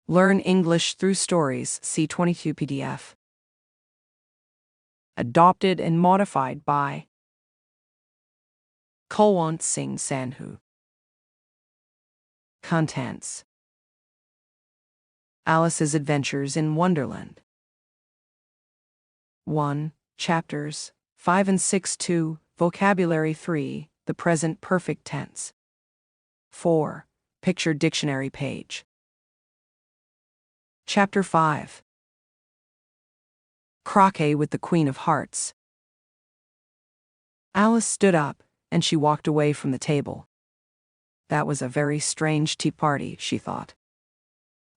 Learn English through stories, C22 PDF. Adopted and modified by Kulwant Singh Sandhu. Contents: Alice's Adventures in Wonderland. 1. Chapters 5 and 6. 2. Vocabulary 3. The present perfect tense. 4. Picture dictionary page. Chapter 5. Croquet with the Queen of Hearts. Alice stood up, and she walked away from the table. That was a very strange tea party, she thought.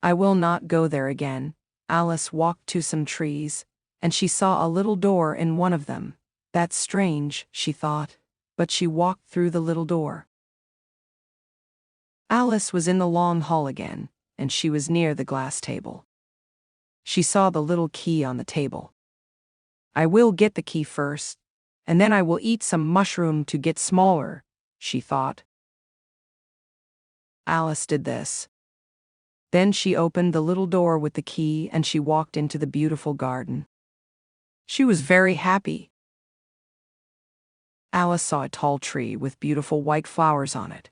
I will not go there again. Alice walked to some trees, and she saw a little door in one of them. That's strange, she thought, but she walked through the little door. Alice was in the long hall again, and she was near the glass table. She saw the little key on the table. I will get the key first, and then I will eat some mushroom to get smaller, she thought. Alice did this. Then she opened the little door with the key and she walked into the beautiful garden. She was very happy. Alice saw a tall tree with beautiful white flowers on it.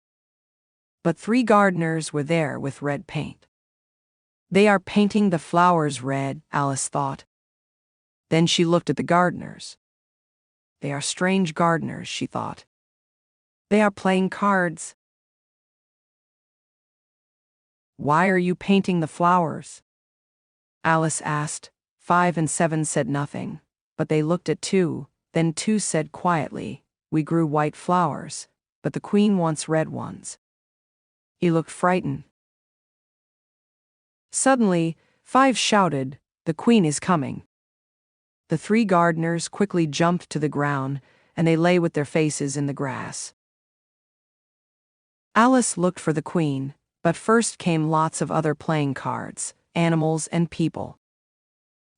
But 3 gardeners were there with red paint. They are painting the flowers red, Alice thought. Then she looked at the gardeners. They are strange gardeners, she thought. They are playing cards. Why are you painting the flowers? Alice asked. 5 and 7 said nothing, but they looked at 2. Then 2 said quietly, we grew white flowers, but the queen wants red ones. He looked frightened. Suddenly, 5 shouted, the queen is coming. The 3 gardeners quickly jumped to the ground, and they lay with their faces in the grass. Alice looked for the queen, but first came lots of other playing cards, animals and people.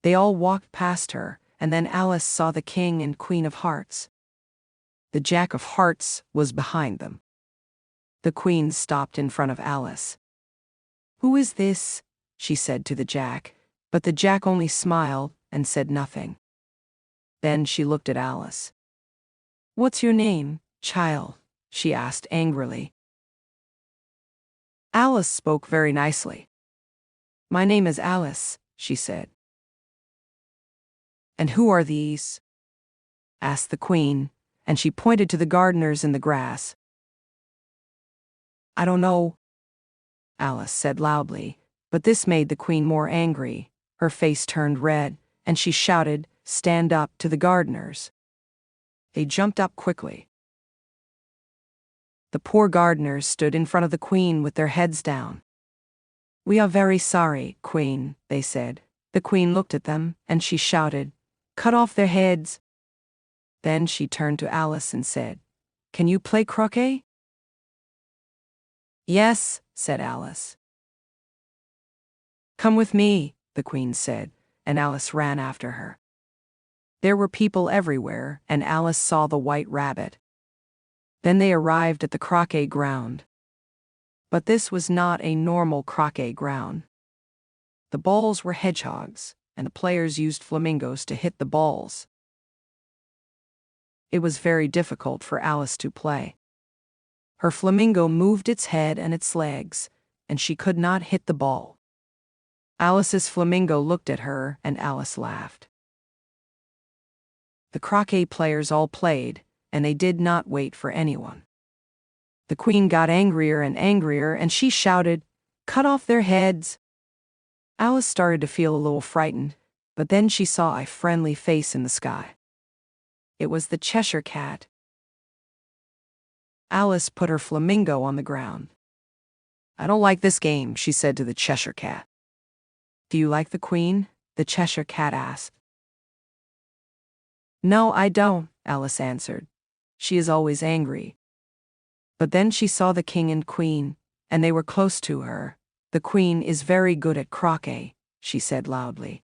They all walked past her, and then Alice saw the king and queen of hearts. The jack of hearts was behind them. The queen stopped in front of Alice. Who is this? She said to the jack, but the jack only smiled and said nothing. Then she looked at Alice. What's your name, child? She asked angrily. Alice spoke very nicely. My name is Alice, she said. And who are these? Asked the queen, and she pointed to the gardeners in the grass. I don't know, Alice said loudly, but this made the queen more angry. Her face turned red, and she shouted, stand up, to the gardeners. They jumped up quickly. The poor gardeners stood in front of the queen with their heads down. We are very sorry, queen, they said. The queen looked at them, and she shouted, cut off their heads. Then she turned to Alice and said, can you play croquet? Yes, said Alice. Come with me, the queen said, and Alice ran after her. There were people everywhere, and Alice saw the white rabbit. Then they arrived at the croquet ground. But this was not a normal croquet ground. The balls were hedgehogs, and the players used flamingos to hit the balls. It was very difficult for Alice to play. Her flamingo moved its head and its legs, and she could not hit the ball. Alice's flamingo looked at her, and Alice laughed. The croquet players all played, and they did not wait for anyone. The queen got angrier and angrier, and she shouted, cut off their heads. Alice started to feel a little frightened, but then she saw a friendly face in the sky. It was the Cheshire Cat. Alice put her flamingo on the ground. I don't like this game, she said to the Cheshire Cat. Do you like the queen? The Cheshire Cat asked. No, I don't, Alice answered. She is always angry. But then she saw the king and queen, and they were close to her. The queen is very good at croquet, she said loudly.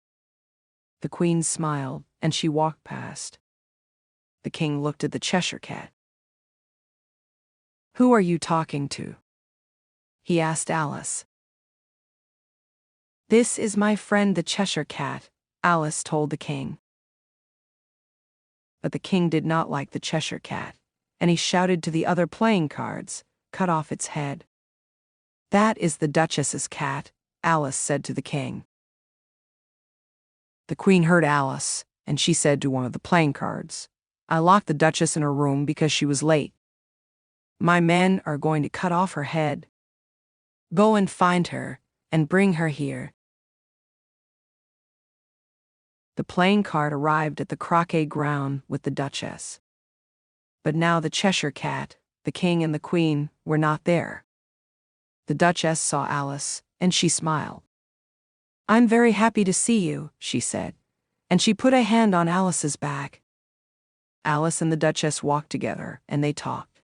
The queen smiled, and she walked past. The king looked at the Cheshire Cat. Who are you talking to? He asked Alice. "This is my friend the Cheshire Cat," Alice told the king. But the king did not like the Cheshire Cat, and he shouted to the other playing cards, "Cut off its head." "That is the Duchess's cat," Alice said to the king. The queen heard Alice, and she said to one of the playing cards, "I locked the Duchess in her room because she was late. My men are going to cut off her head. Go and find her, and bring her here." The playing card arrived at the croquet ground with the Duchess. But now the Cheshire Cat, the king and the queen, were not there. The Duchess saw Alice, and she smiled. "I'm very happy to see you," she said, and she put a hand on Alice's back. Alice and the Duchess walked together, and they talked.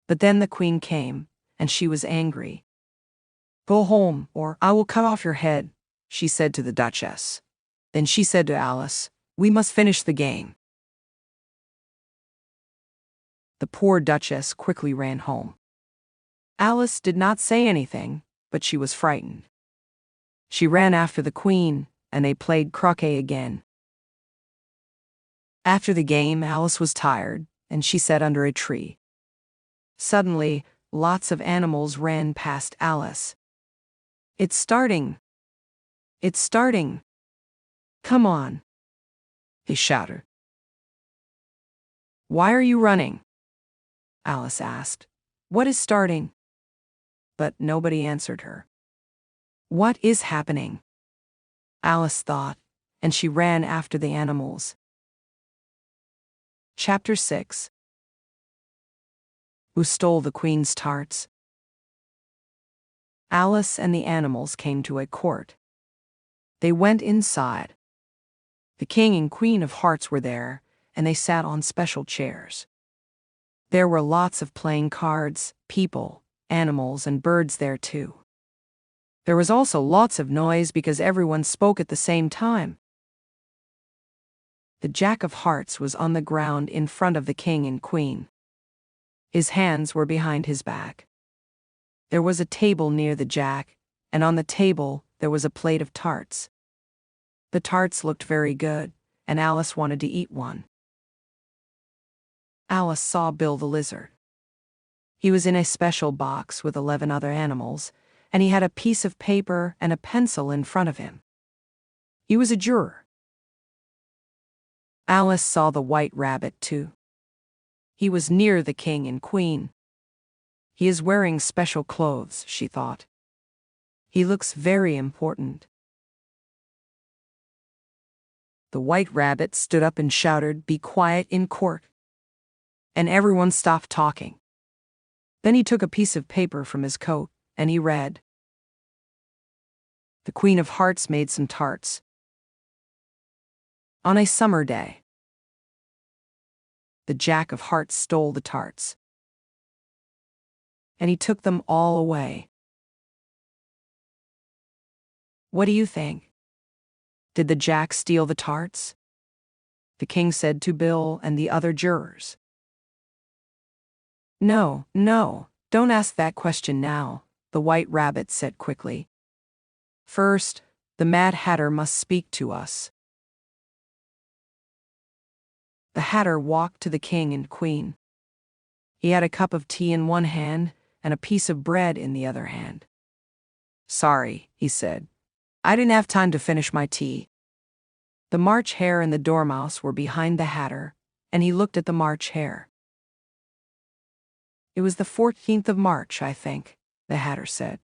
But then the queen came, and she was angry. "Go home, or I will cut off your head," she said to the Duchess. Then she said to Alice, "We must finish the game." The poor Duchess quickly ran home. Alice did not say anything, but she was frightened. She ran after the queen, and they played croquet again. After the game, Alice was tired, and she sat under a tree. Suddenly, lots of animals ran past Alice. "It's starting! It's starting! Come on!" they shouted. "Why are you running?" Alice asked. "What is starting?" But nobody answered her. What is happening? Alice thought, and she ran after the animals. Chapter 6. Who stole the queen's tarts? Alice and the animals came to a court. They went inside. The king and queen of hearts were there, and they sat on special chairs. There were lots of playing cards, people, animals, and birds there too. There was also lots of noise because everyone spoke at the same time. The Jack of Hearts was on the ground in front of the king and queen. His hands were behind his back. There was a table near the Jack, and on the table there was a plate of tarts. The tarts looked very good, and Alice wanted to eat one. Alice saw Bill the lizard. He was in a special box with 11 other animals, and he had a piece of paper and a pencil in front of him. He was a juror. Alice saw the white rabbit too. He was near the king and queen. He is wearing special clothes, she thought. He looks very important. The white rabbit stood up and shouted, "Be quiet in court." And everyone stopped talking. Then he took a piece of paper from his coat, and he read. The Queen of Hearts made some tarts. On a summer day, the Jack of Hearts stole the tarts, and he took them all away. What do you think? Did the Jack steal the tarts? The king said to Bill and the other jurors. No, don't ask that question now, the White Rabbit said quickly. First, the Mad Hatter must speak to us. The Hatter walked to the king and queen. He had a cup of tea in one hand and a piece of bread in the other hand. Sorry, he said. I didn't have time to finish my tea. The March Hare and the Dormouse were behind the Hatter, and he looked at the March Hare. It was the 14th of March, I think, the Hatter said.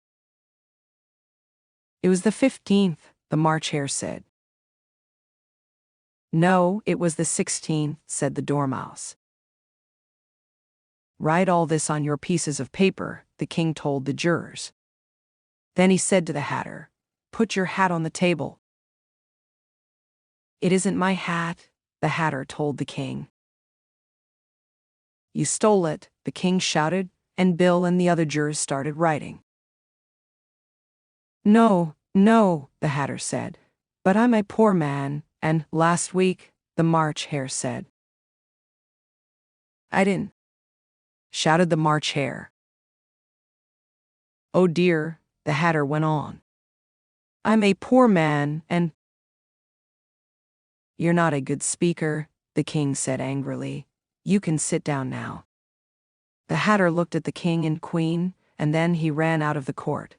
It was the 15th, the March Hare said. No, it was the 16th, said the Dormouse. Write all this on your pieces of paper, the king told the jurors. Then he said to the Hatter, Put your hat on the table. It isn't my hat, the Hatter told the king. You stole it, the king shouted, and Bill and the other jurors started writing. No, the Hatter said, but I'm a poor man, and last week, the March Hare said. I didn't, shouted the March Hare. Oh dear, the Hatter went on. I'm a poor man, and you're not a good speaker, the king said angrily. You can sit down now. The hatter looked at the king and queen, and then he ran out of the court.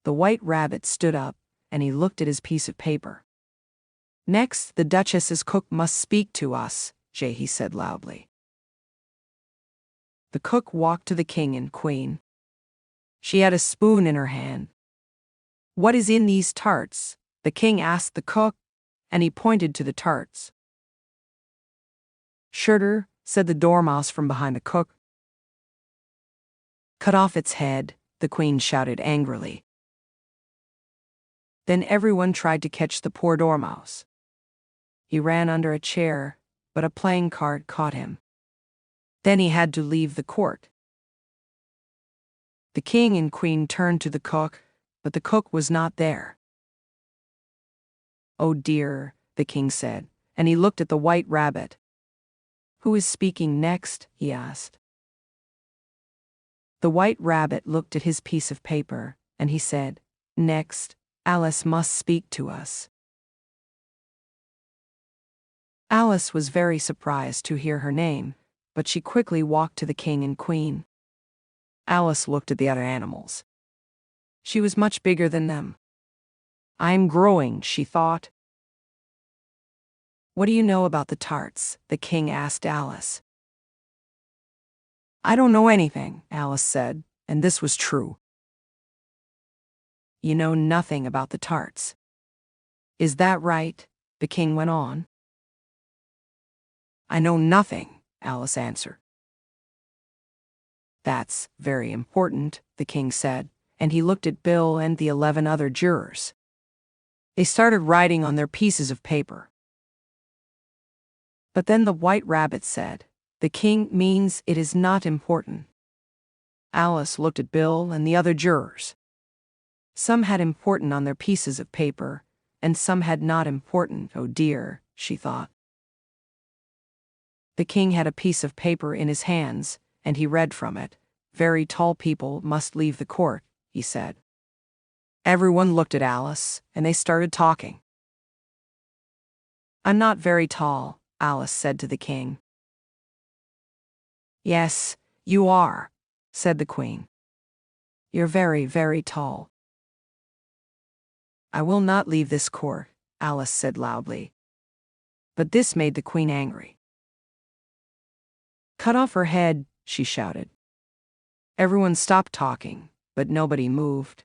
The white rabbit stood up, and he looked at his piece of paper. Next, the duchess's cook must speak to us, he said loudly. The cook walked to the king and queen. She had a spoon in her hand. What is in these tarts? The king asked the cook, and he pointed to the tarts. Sugar, said the dormouse from behind the cook. Cut off its head, the queen shouted angrily. Then everyone tried to catch the poor dormouse. He ran under a chair, but a playing card caught him. Then he had to leave the court. The king and queen turned to the cook, but the cook was not there. Oh dear, the king said, and he looked at the white rabbit. Who is speaking next? He asked. The white rabbit looked at his piece of paper, and he said, Next, Alice must speak to us. Alice was very surprised to hear her name, but she quickly walked to the king and queen. Alice looked at the other animals. She was much bigger than them. I'm growing, she thought. What do you know about the tarts? The king asked Alice. I don't know anything, Alice said, and this was true. You know nothing about the tarts. Is that right? The king went on. I know nothing, Alice answered. That's very important, the king said, and he looked at Bill and the 11 other jurors. They started writing on their pieces of paper. But then the white rabbit said, The king means it is not important. Alice looked at Bill and the other jurors. Some had important on their pieces of paper, and some had not important. Oh dear, she thought. The king had a piece of paper in his hands, and he read from it. Very tall people must leave the court, he said. Everyone looked at Alice, and they started talking. I'm not very tall, Alice said to the king. Yes, you are, said the queen. You're very, very tall. I will not leave this court, Alice said loudly. But this made the queen angry. Cut off her head, she shouted. Everyone stopped talking, but nobody moved.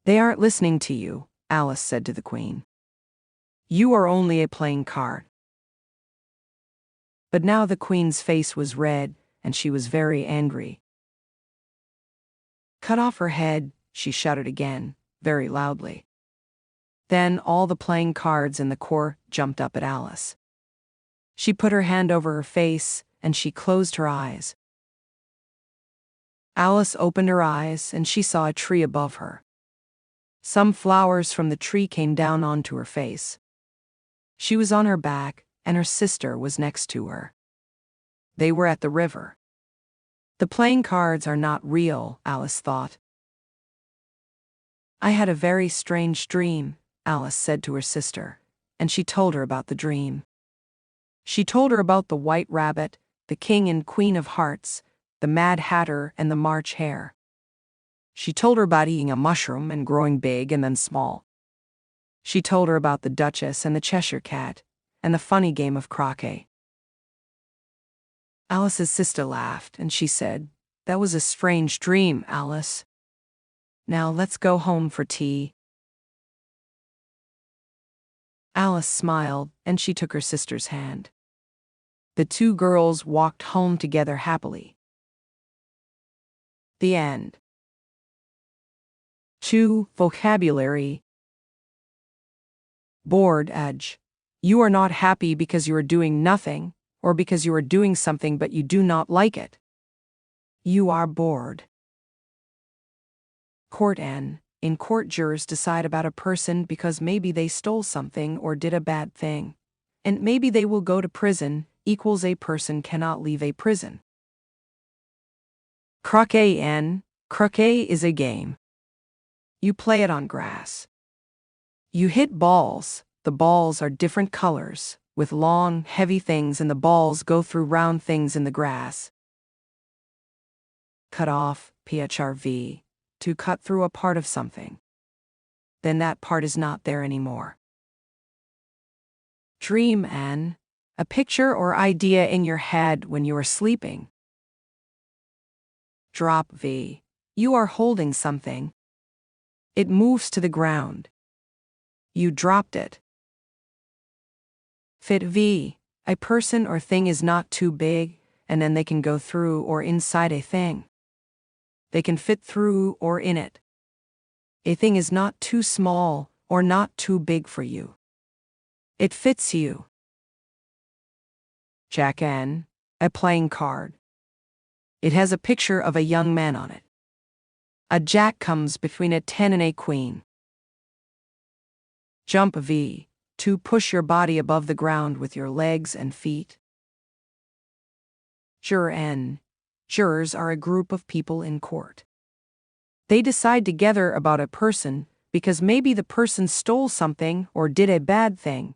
They aren't listening to you, Alice said to the queen. You are only a playing card. But now the queen's face was red, and she was very angry. Cut off her head, she shouted again, very loudly. Then all the playing cards in the court jumped up at Alice. She put her hand over her face, and she closed her eyes. Alice opened her eyes, and she saw a tree above her. Some flowers from the tree came down onto her face. She was on her back, and her sister was next to her. They were at the river. The playing cards are not real, Alice thought. I had a very strange dream, Alice said to her sister, and she told her about the dream. She told her about the white rabbit, the king and queen of hearts, the Mad Hatter, and the March Hare. She told her about eating a mushroom and growing big and then small. She told her about the Duchess and the Cheshire Cat, and the funny game of croquet. Alice's sister laughed, and she said, That was a strange dream, Alice. Now let's go home for tea. Alice smiled, and she took her sister's hand. The two girls walked home together happily. The end. 2. Vocabulary. Bored edge. You are not happy because you are doing nothing, or because you are doing something but you do not like it. You are bored. Court N. In court, jurors decide about a person because maybe they stole something or did a bad thing. And maybe they will go to prison, equals a person cannot leave a prison. Croquet N. Croquet is a game. You play it on grass. You hit balls. The balls are different colors, with long, heavy things, and the balls go through round things in the grass. Cut off, PHRV, to cut through a part of something. Then that part is not there anymore. Dream an, a picture or idea in your head when you are sleeping. Drop V, you are holding something. It moves to the ground. You dropped it. Fit V, a person or thing is not too big, and then they can go through or inside a thing. They can fit through or in it. A thing is not too small or not too big for you. It fits you. Jack N, a playing card. It has a picture of a young man on it. A jack comes between a 10 and a queen. Jump V, to push your body above the ground with your legs and feet. Juror N, jurors are a group of people in court. They decide together about a person because maybe the person stole something or did a bad thing,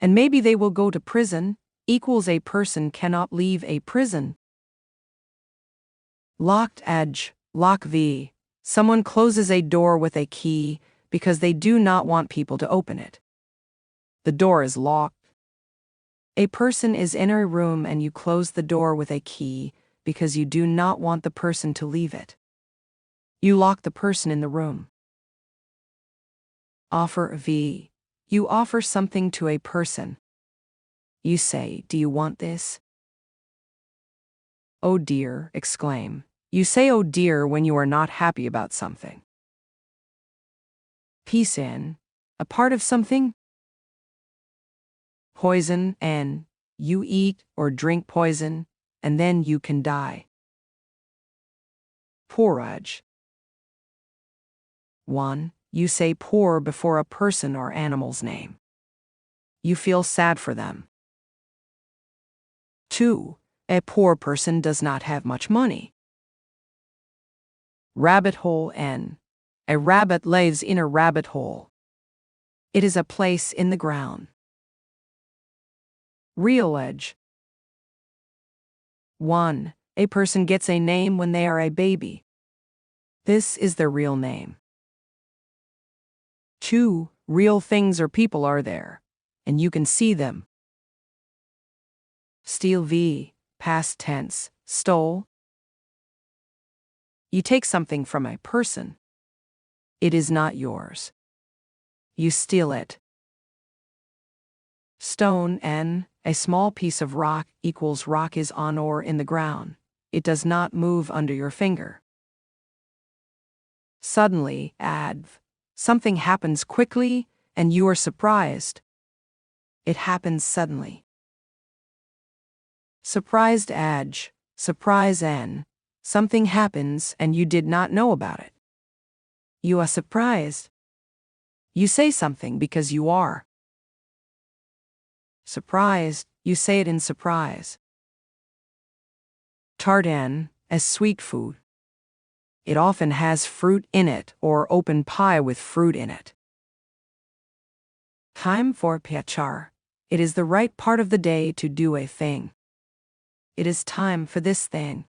and maybe they will go to prison, equals a person cannot leave a prison. Locked edge, lock V, someone closes a door with a key because they do not want people to open it. The door is locked. A person is in a room and you close the door with a key because you do not want the person to leave it. You lock the person in the room. Offer V, you offer something to a person. You say, "Do you want this?" Oh dear, exclaim. You say oh dear when you are not happy about something. Piece in, a part of something. Poison N, you eat or drink poison, and then you can die. Porridge. 1. You say poor before a person or animal's name. You feel sad for them. 2. A poor person does not have much money. Rabbit hole N. A rabbit lives in a rabbit hole. It is a place in the ground. Real edge. 1. A person gets a name when they are a baby. This is their real name. 2. Real things or people are there, and you can see them. Steal V, past tense, stole. You take something from a person. It is not yours. You steal it. Stone N, a small piece of rock equals rock is on or in the ground. It does not move under your finger. Suddenly, adv. Something happens quickly, and you are surprised. It happens suddenly. Surprised adj. Surprise N. Something happens and you did not know about it. You are surprised. You say something because you are surprised. You say it in surprise. Tart N, as sweet food. It often has fruit in it or open pie with fruit in it. Time for piachar. It is the right part of the day to do a thing. It is time for this thing.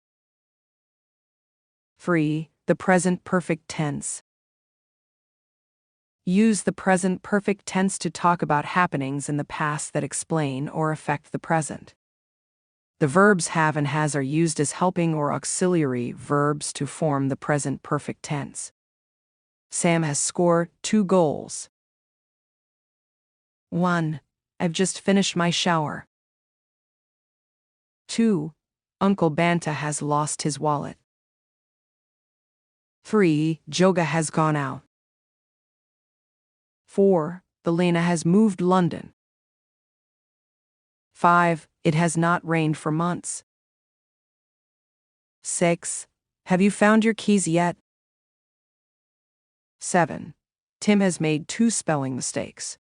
3. The present perfect tense. Use the present perfect tense to talk about happenings in the past that explain or affect the present. The verbs have and has are used as helping or auxiliary verbs to form the present perfect tense. Sam has scored 2 goals. 1. I've just finished my shower. 2. Uncle Banta has lost his wallet. 3. Joga has gone out. 4. The Lena has moved London. 5. It has not rained for months. 6. Have you found your keys yet? 7. Tim has made 2 spelling mistakes.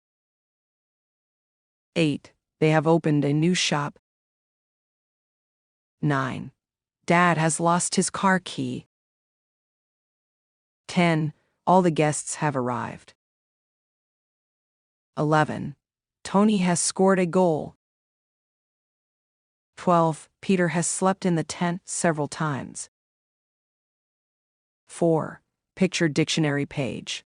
8. They have opened a new shop. 9. Dad has lost his car key. 10. All the guests have arrived. 11. Tony has scored a goal. 12. Peter has slept in the tent several times. 4. Picture dictionary page.